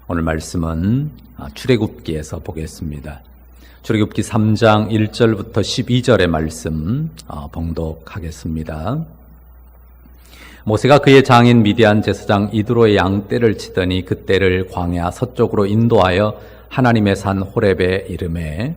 오늘 말씀은 출애굽기에서 보겠습니다. 출애굽기 3장 1절부터 12절의 말씀 봉독하겠습니다. 모세가 그의 장인 미디안 제사장 이드로의 양떼를 치더니 그 떼를 광야 서쪽으로 인도하여 하나님의 산 호렙에 이르매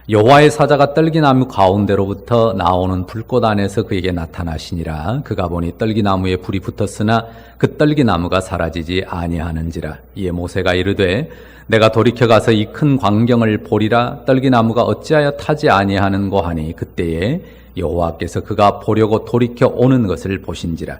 여호와의 사자가 떨기나무 가운데로부터 나오는 불꽃 안에서 그에게 나타나시니라. 그가 보니 떨기나무에 불이 붙었으나 그 떨기나무가 사라지지 아니하는지라. 이에 모세가 이르되 내가 돌이켜 가서 이 큰 광경을 보리라. 떨기나무가 어찌하여 타지 아니하는고 하니 그때에 여호와께서 그가 보려고 돌이켜 오는 것을 보신지라.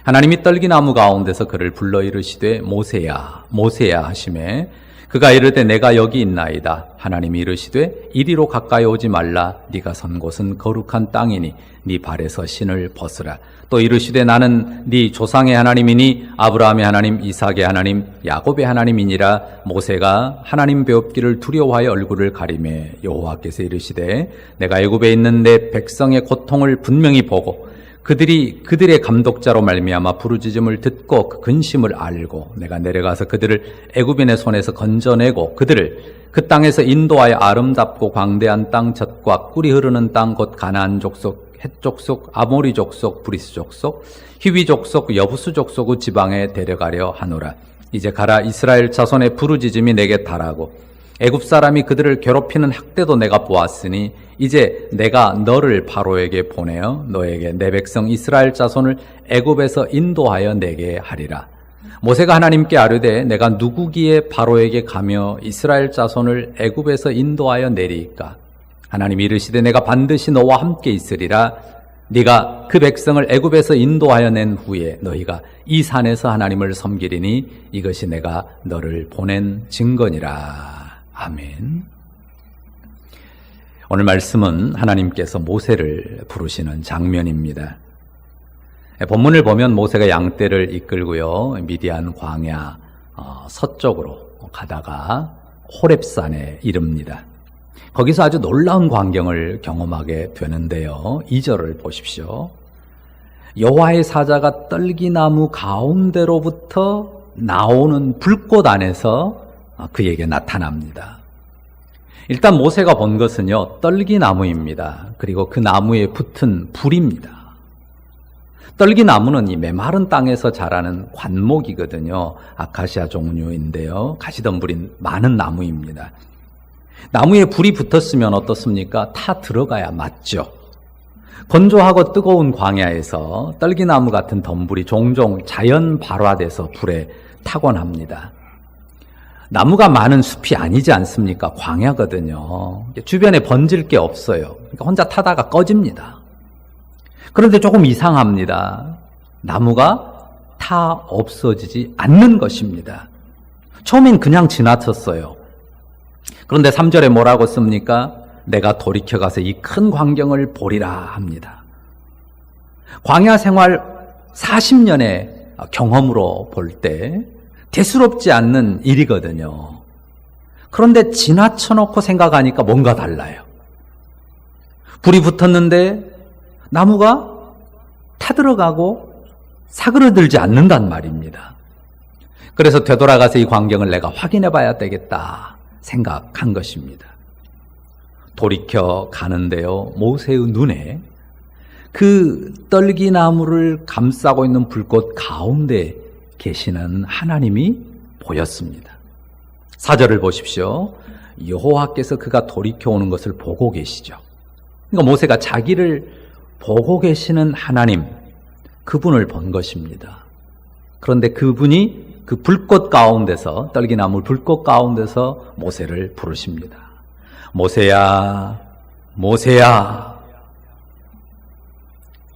하나님이 떨기나무 가운데서 그를 불러 이르시되 모세야 모세야 하시매 그가 이르되 내가 여기 있나이다. 하나님이 이르시되 이리로 가까이 오지 말라. 네가 선 곳은 거룩한 땅이니 네 발에서 신을 벗으라. 또 이르시되 나는 네 조상의 하나님이니 아브라함의 하나님, 이삭의 하나님, 야곱의 하나님이니라. 모세가 하나님 배웁기를 두려워하여 얼굴을 가리매 여호와께서 이르시되 내가 애굽에 있는 내 백성의 고통을 분명히 보고 그들의 감독자로 말미암아 부르짖음을 듣고 그 근심을 알고 내가 내려가서 그들을 애굽인의 손에서 건져내고 그들을 그 땅에서 인도하여 아름답고 광대한 땅 젖과 꿀이 흐르는 땅 곧 가나안 족속, 헷 족속, 아모리 족속, 브리스 족속, 히위 족속, 여부수 족속의 지방에 데려가려 하노라. 이제 가라. 이스라엘 자손의 부르짖음이 내게 달하고 애굽 사람이 그들을 괴롭히는 학대도 내가 보았으니 이제 내가 너를 바로에게 보내어 너에게 내 백성 이스라엘 자손을 애굽에서 인도하여 내게 하리라. 모세가 하나님께 아뢰되 내가 누구기에 바로에게 가며 이스라엘 자손을 애굽에서 인도하여 내리이까? 하나님이 이르시되 내가 반드시 너와 함께 있으리라. 네가 그 백성을 애굽에서 인도하여 낸 후에 너희가 이 산에서 하나님을 섬기리니 이것이 내가 너를 보낸 증거니라. 아멘. 오늘 말씀은 하나님께서 모세를 부르시는 장면입니다. 본문을 보면 모세가 양떼를 이끌고요 미디안 광야 서쪽으로 가다가 호렙산에 이릅니다. 거기서 아주 놀라운 광경을 경험하게 되는데요. 2절을 보십시오. 여호와의 사자가 떨기나무 가운데로부터 나오는 불꽃 안에서 그에게 나타납니다. 일단 모세가 본 것은요 떨기나무입니다. 그리고 그 나무에 붙은 불입니다. 떨기나무는 이 메마른 땅에서 자라는 관목이거든요. 아카시아 종류인데요. 가시덤불이 많은 나무입니다. 나무에 불이 붙었으면 어떻습니까? 타 들어가야 맞죠. 건조하고 뜨거운 광야에서 떨기나무 같은 덤불이 종종 자연 발화돼서 불에 타곤합니다. 나무가 많은 숲이 아니지 않습니까? 광야거든요. 주변에 번질 게 없어요. 그러니까 혼자 타다가 꺼집니다. 그런데 조금 이상합니다. 나무가 타 없어지지 않는 것입니다. 처음엔 그냥 지나쳤어요. 그런데 3절에 뭐라고 씁니까? 내가 돌이켜가서 이 큰 광경을 보리라 합니다. 광야 생활 40년의 경험으로 볼 때 대수롭지 않는 일이거든요. 그런데 지나쳐놓고 생각하니까 뭔가 달라요. 불이 붙었는데 나무가 타들어가고 사그러들지 않는단 말입니다. 그래서 되돌아가서 이 광경을 내가 확인해 봐야 되겠다 생각한 것입니다. 돌이켜 가는데요. 모세의 눈에 그 떨기나무를 감싸고 있는 불꽃 가운데 계시는 하나님이 보였습니다. 4절을 보십시오. 여호와께서 그가 돌이켜 오는 것을 보고 계시죠. 그러니까 모세가 자기를 보고 계시는 하나님, 그분을 본 것입니다. 그런데 그분이 그 불꽃 가운데서, 떨기나무 불꽃 가운데서 모세를 부르십니다. 모세야, 모세야.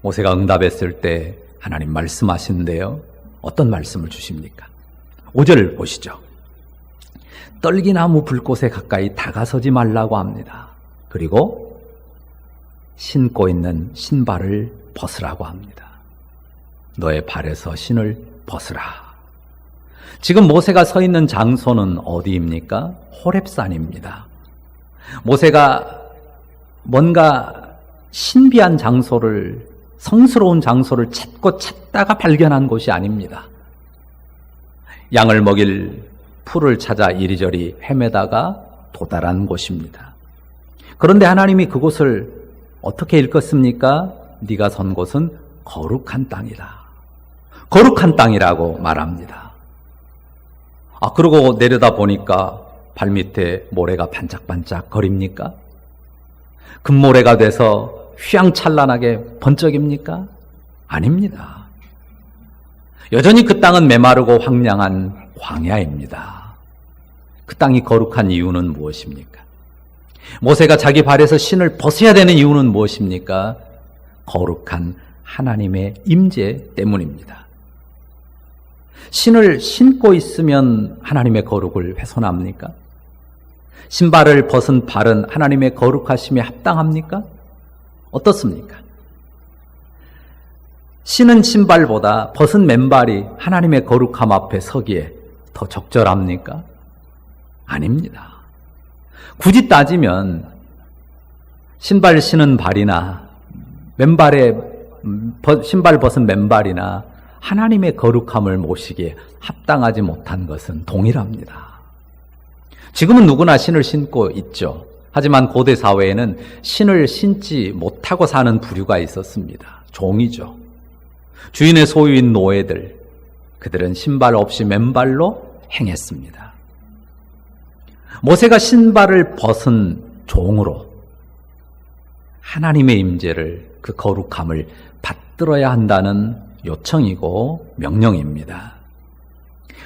모세가 응답했을 때 하나님 말씀하시는데요. 어떤 말씀을 주십니까? 5절을 보시죠. 떨기나무 불꽃에 가까이 다가서지 말라고 합니다. 그리고 신고 있는 신발을 벗으라고 합니다. 너의 발에서 신을 벗으라. 지금 모세가 서 있는 장소는 어디입니까? 호렙산입니다. 모세가 뭔가 신비한 장소를, 성스러운 장소를 찾다가 발견한 곳이 아닙니다. 양을 먹일 풀을 찾아 이리저리 헤매다가 도달한 곳입니다. 그런데 하나님이 그곳을 어떻게 일컫습니까? 네가 선 곳은 거룩한 땅이다. 거룩한 땅이라고 말합니다. 그러고 내려다 보니까 발밑에 모래가 반짝반짝 거립니까? 금모래가 돼서 휘황찬란하게 번쩍입니까? 아닙니다. 여전히 그 땅은 메마르고 황량한 광야입니다. 그 땅이 거룩한 이유는 무엇입니까? 모세가 자기 발에서 신을 벗어야 되는 이유는 무엇입니까? 거룩한 하나님의 임재 때문입니다. 신을 신고 있으면 하나님의 거룩을 훼손합니까? 신발을 벗은 발은 하나님의 거룩하심에 합당합니까? 어떻습니까? 신은 신발보다 벗은 맨발이 하나님의 거룩함 앞에 서기에 더 적절합니까? 아닙니다. 굳이 따지면 신발 신은 발이나 신발 벗은 맨발이나 하나님의 거룩함을 모시기에 합당하지 못한 것은 동일합니다. 지금은 누구나 신을 신고 있죠. 하지만 고대 사회에는 신을 신지 못하고 사는 부류가 있었습니다. 종이죠. 주인의 소유인 노예들, 그들은 신발 없이 맨발로 행했습니다. 모세가 신발을 벗은 종으로 하나님의 임재를, 그 거룩함을 받들어야 한다는 요청이고 명령입니다.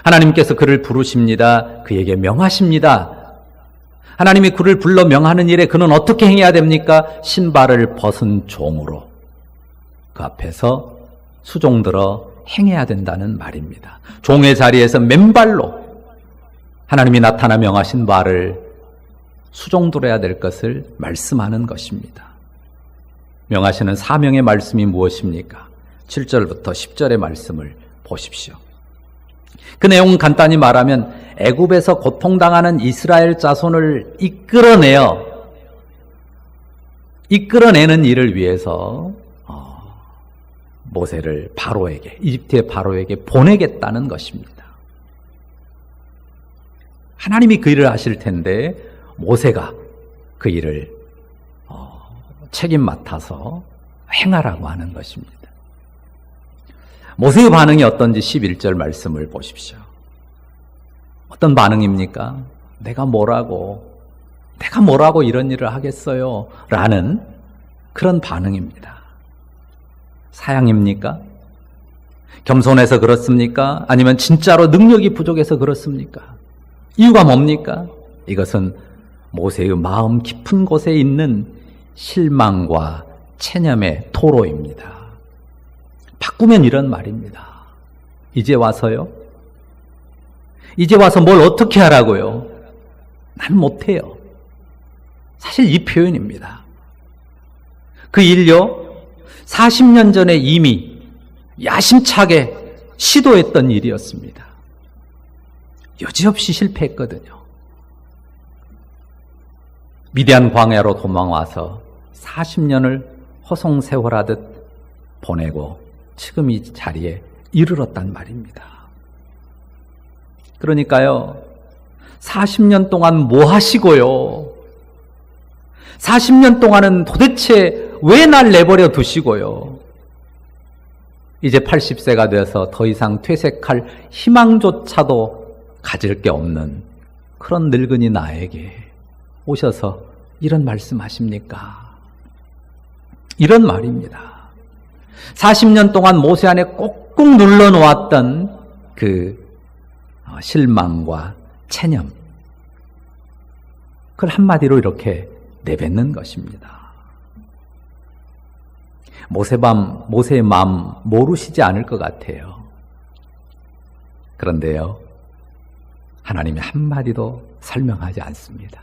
하나님께서 그를 부르십니다. 그에게 명하십니다. 하나님이 그를 불러 명하는 일에 그는 어떻게 행해야 됩니까? 신발을 벗은 종으로 그 앞에서 수종들어 행해야 된다는 말입니다. 종의 자리에서 맨발로 하나님이 나타나 명하신 바를 수종들어야 될 것을 말씀하는 것입니다. 명하시는 사명의 말씀이 무엇입니까? 7절부터 10절의 말씀을 보십시오. 그 내용은 간단히 말하면 애굽에서 고통당하는 이스라엘 자손을 이끌어내는 일을 위해서 모세를 이집트의 바로에게 보내겠다는 것입니다. 하나님이 그 일을 하실 텐데 모세가 그 일을 책임 맡아서 행하라고 하는 것입니다. 모세의 반응이 어떤지 11절 말씀을 보십시오. 어떤 반응입니까? 내가 뭐라고 이런 일을 하겠어요? 라는 그런 반응입니다. 사양입니까? 겸손해서 그렇습니까? 아니면 진짜로 능력이 부족해서 그렇습니까? 이유가 뭡니까? 이것은 모세의 마음 깊은 곳에 있는 실망과 체념의 토로입니다. 바꾸면 이런 말입니다. 이제 와서요? 이제 와서 뭘 어떻게 하라고요? 난 못해요. 사실 이 표현입니다. 그 일요, 40년 전에 이미 야심차게 시도했던 일이었습니다. 여지없이 실패했거든요. 미디안 광야로 도망와서 40년을 허송세월하듯 보내고 지금 이 자리에 이르렀단 말입니다. 그러니까요, 40년 동안 뭐 하시고요? 40년 동안은 도대체 왜 날 내버려 두시고요? 이제 80세가 돼서 더 이상 퇴색할 희망조차도 가질 게 없는 그런 늙은이 나에게 오셔서 이런 말씀하십니까? 이런 말입니다. 40년 동안 모세 안에 꾹꾹 눌러놓았던 그 실망과 체념, 그걸 한마디로 이렇게 내뱉는 것입니다. 모세의 마음 모르시지 않을 것 같아요. 그런데요, 하나님이 한마디도 설명하지 않습니다.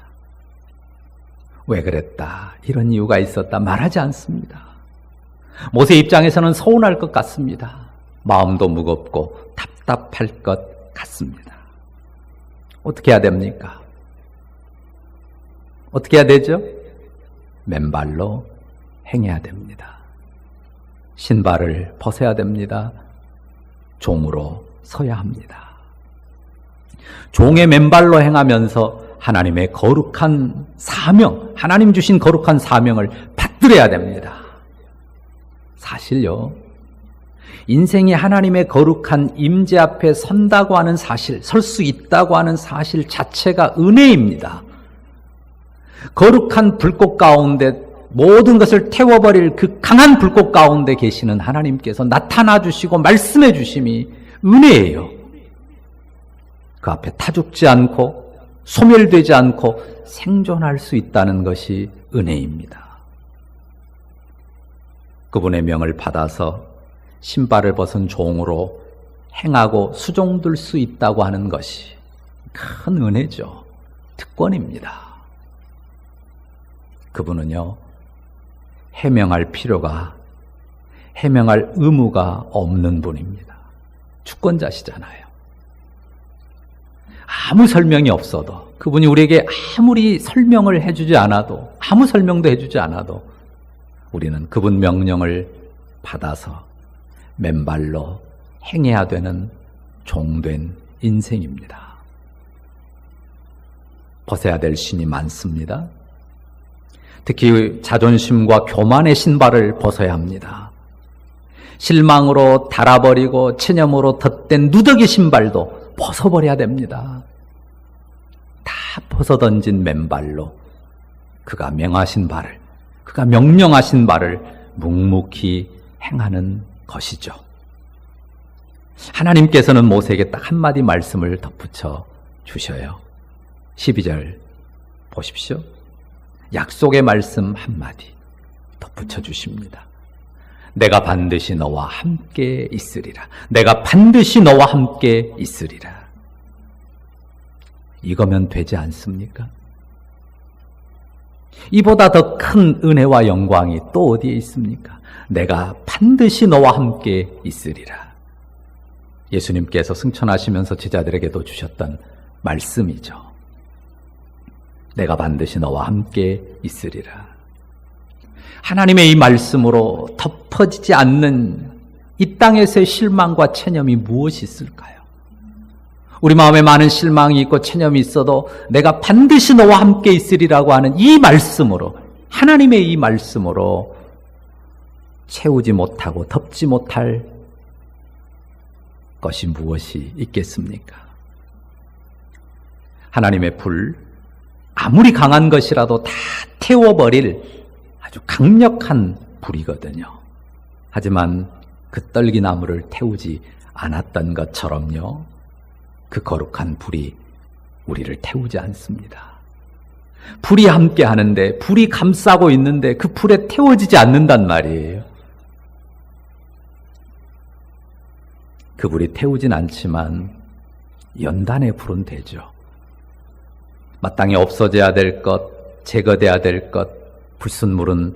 왜 그랬다, 이런 이유가 있었다 말하지 않습니다. 모세 입장에서는 서운할 것 같습니다. 마음도 무겁고 답답할 것 같습니다. 어떻게 해야 됩니까? 어떻게 해야 되죠? 맨발로 행해야 됩니다. 신발을 벗어야 됩니다. 종으로 서야 합니다. 종의 맨발로 행하면서 하나님의 거룩한 사명, 하나님 주신 거룩한 사명을 받들어야 됩니다. 사실요, 인생이 하나님의 거룩한 임재 앞에 선다고 하는 사실, 설 수 있다고 하는 사실 자체가 은혜입니다. 거룩한 불꽃 가운데 모든 것을 태워버릴 그 강한 불꽃 가운데 계시는 하나님께서 나타나 주시고 말씀해 주심이 은혜예요. 그 앞에 타죽지 않고 소멸되지 않고 생존할 수 있다는 것이 은혜입니다. 그분의 명을 받아서 신발을 벗은 종으로 행하고 수종들 수 있다고 하는 것이 큰 은혜죠. 특권입니다. 그분은요, 해명할 필요가, 해명할 의무가 없는 분입니다. 주권자시잖아요. 아무 설명이 없어도, 그분이 우리에게 아무리 설명을 해주지 않아도, 아무 설명도 해주지 않아도 우리는 그분 명령을 받아서 맨발로 행해야 되는 종된 인생입니다. 벗어야 될 신이 많습니다. 특히 자존심과 교만의 신발을 벗어야 합니다. 실망으로 달아버리고 체념으로 덧댄 누더기 신발도 벗어버려야 됩니다. 다 벗어던진 맨발로 그가 명하신 바를, 그가 명령하신 바를 묵묵히 행하는 것이죠. 하나님께서는 모세에게 딱 한마디 말씀을 덧붙여 주셔요. 12절 보십시오. 약속의 말씀 한마디 덧붙여 주십니다. 내가 반드시 너와 함께 있으리라. 내가 반드시 너와 함께 있으리라. 이거면 되지 않습니까? 이보다 더 큰 은혜와 영광이 또 어디에 있습니까? 내가 반드시 너와 함께 있으리라. 예수님께서 승천하시면서 제자들에게도 주셨던 말씀이죠. 내가 반드시 너와 함께 있으리라. 하나님의 이 말씀으로 덮어지지 않는 이 땅에서의 실망과 체념이 무엇이 있을까요? 우리 마음에 많은 실망이 있고 체념이 있어도 내가 반드시 너와 함께 있으리라고 하는 이 말씀으로, 하나님의 이 말씀으로 채우지 못하고 덮지 못할 것이 무엇이 있겠습니까? 하나님의 불, 아무리 강한 것이라도 다 태워버릴 아주 강력한 불이거든요. 하지만 그 떨기나무를 태우지 않았던 것처럼요, 그 거룩한 불이 우리를 태우지 않습니다. 불이 함께 하는데, 불이 감싸고 있는데 그 불에 태워지지 않는단 말이에요. 그 불이 태우진 않지만 연단의 불은 되죠. 마땅히 없어져야 될 것, 제거돼야 될 것, 불순물은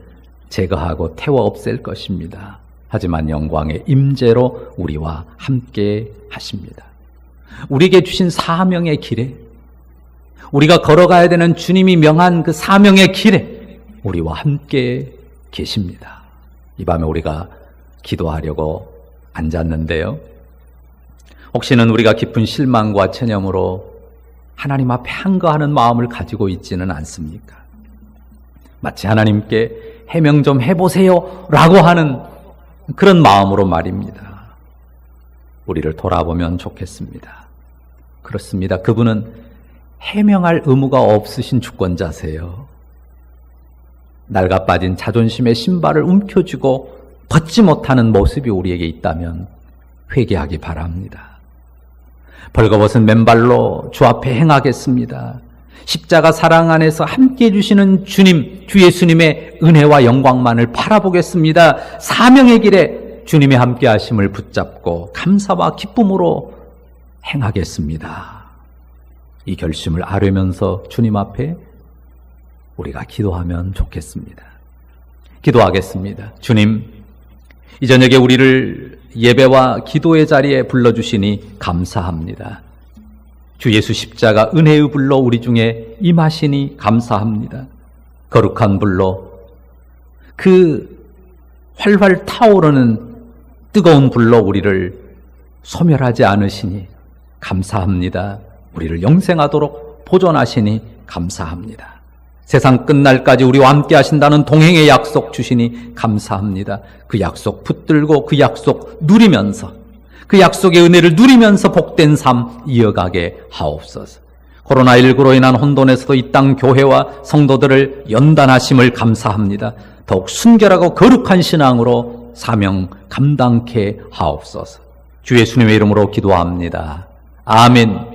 제거하고 태워 없앨 것입니다. 하지만 영광의 임재로 우리와 함께 하십니다. 우리에게 주신 사명의 길에, 우리가 걸어가야 되는 주님이 명한 그 사명의 길에 우리와 함께 계십니다. 이 밤에 우리가 기도하려고 앉았는데요, 혹시는 우리가 깊은 실망과 체념으로 하나님 앞에 한거하는 마음을 가지고 있지는 않습니까? 마치 하나님께 해명 좀 해보세요 라고 하는 그런 마음으로 말입니다. 우리를 돌아보면 좋겠습니다. 그렇습니다. 그분은 해명할 의무가 없으신 주권자세요. 낡아 빠진 자존심의 신발을 움켜쥐고 벗지 못하는 모습이 우리에게 있다면 회개하기 바랍니다. 벌거벗은 맨발로 주 앞에 행하겠습니다. 십자가 사랑 안에서 함께해 주시는 주님, 주 예수님의 은혜와 영광만을 바라보겠습니다. 사명의 길에 주님의 함께 하심을 붙잡고 감사와 기쁨으로 행하겠습니다. 이 결심을 아뢰면서 주님 앞에 우리가 기도하면 좋겠습니다. 기도하겠습니다. 주님, 이 저녁에 우리를 예배와 기도의 자리에 불러주시니 감사합니다. 주 예수 십자가 은혜의 불로 우리 중에 임하시니 감사합니다. 거룩한 불로, 그 활활 타오르는 뜨거운 불로 우리를 소멸하지 않으시니 감사합니다. 우리를 영생하도록 보존하시니 감사합니다. 세상 끝날까지 우리와 함께 하신다는 동행의 약속 주시니 감사합니다. 그 약속 붙들고 그 약속 누리면서 그 약속의 은혜를 누리면서 복된 삶 이어가게 하옵소서. 코로나19로 인한 혼돈에서도 이 땅 교회와 성도들을 연단하심을 감사합니다. 더욱 순결하고 거룩한 신앙으로 사명 감당케 하옵소서. 주 예수님의 이름으로 기도합니다. 아멘.